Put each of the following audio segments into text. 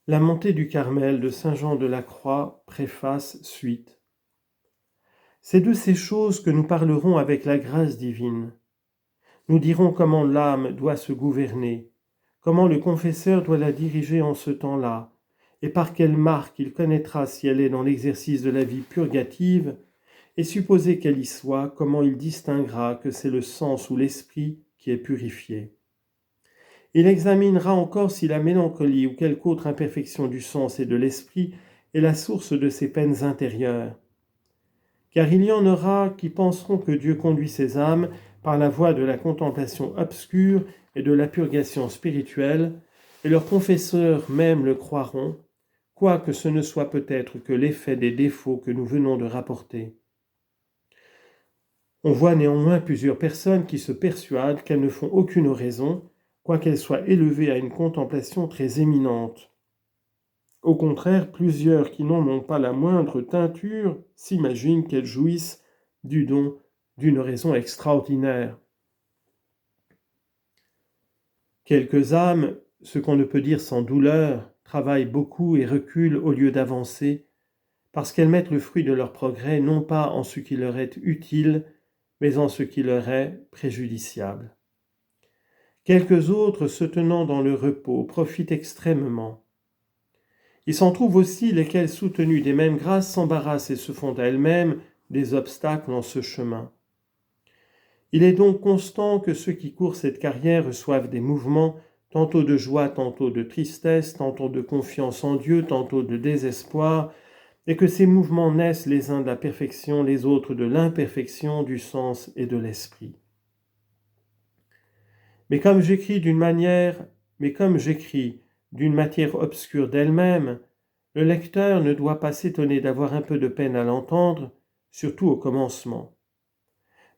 La montée du Carmel de saint Jean de la Croix, préface, suite. C'est de ces choses que nous parlerons avec la grâce divine. Nous dirons comment l'âme doit se gouverner, comment le confesseur doit la diriger en ce temps-là, et par quelle marque il connaîtra si elle est dans l'exercice de la vie purgative, et supposé qu'elle y soit, comment il distinguera que c'est le sens ou l'esprit qui est purifié. Il examinera encore si la mélancolie ou quelque autre imperfection du sens et de l'esprit est la source de ces peines intérieures. Car il y en aura qui penseront que Dieu conduit ces âmes par la voie de la contemplation obscure et de la purgation spirituelle, et leurs confesseurs même le croiront, quoique ce ne soit peut-être que l'effet des défauts que nous venons de rapporter. On voit néanmoins plusieurs personnes qui se persuadent qu'elles ne font aucune oraison, quoiqu'elles soient élevées à une contemplation très éminente. Au contraire, plusieurs qui n'en ont pas la moindre teinture s'imaginent qu'elles jouissent du don d'une raison extraordinaire. Quelques âmes, ce qu'on ne peut dire sans douleur, travaillent beaucoup et reculent au lieu d'avancer, parce qu'elles mettent le fruit de leur progrès non pas en ce qui leur est utile, mais en ce qui leur est préjudiciable. Quelques autres, se tenant dans le repos, profitent extrêmement. Il s'en trouve aussi lesquels, soutenus des mêmes grâces, s'embarrassent et se font à elles-mêmes des obstacles en ce chemin. Il est donc constant que ceux qui courent cette carrière reçoivent des mouvements, tantôt de joie, tantôt de tristesse, tantôt de confiance en Dieu, tantôt de désespoir, et que ces mouvements naissent les uns de la perfection, les autres de l'imperfection du sens et de l'esprit. Mais comme j'écris d'une matière obscure d'elle-même, le lecteur ne doit pas s'étonner d'avoir un peu de peine à l'entendre, surtout au commencement.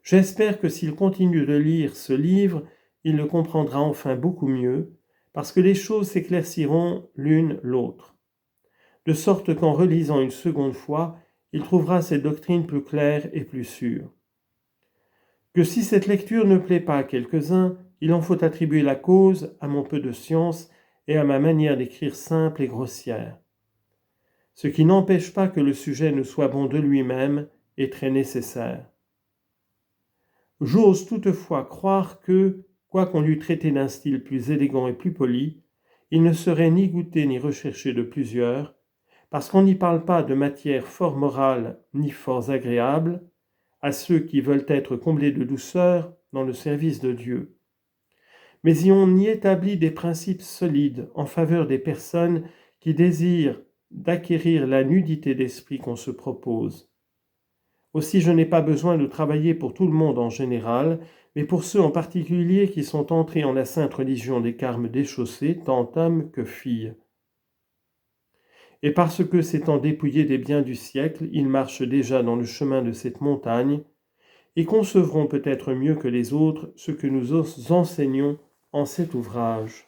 J'espère que s'il continue de lire ce livre, il le comprendra enfin beaucoup mieux, parce que les choses s'éclairciront l'une l'autre. De sorte qu'en relisant une seconde fois, il trouvera cette doctrine plus claire et plus sûre. Que si cette lecture ne plaît pas à quelques-uns, il en faut attribuer la cause à mon peu de science et à ma manière d'écrire simple et grossière. Ce qui n'empêche pas que le sujet ne soit bon de lui-même et très nécessaire. J'ose toutefois croire que, quoiqu'on l'eût traité d'un style plus élégant et plus poli, il ne serait ni goûté ni recherché de plusieurs, parce qu'on n'y parle pas de matière fort morale ni fort agréable à ceux qui veulent être comblés de douceur dans le service de Dieu. Mais on y établit des principes solides en faveur des personnes qui désirent d'acquérir la nudité d'esprit qu'on se propose. Aussi, je n'ai pas besoin de travailler pour tout le monde en général, mais pour ceux en particulier qui sont entrés en la sainte religion des carmes déchaussés, tant hommes que filles. Et parce que s'étant dépouillés des biens du siècle, ils marchent déjà dans le chemin de cette montagne, et concevront peut-être mieux que les autres ce que nous enseignons en cet ouvrage.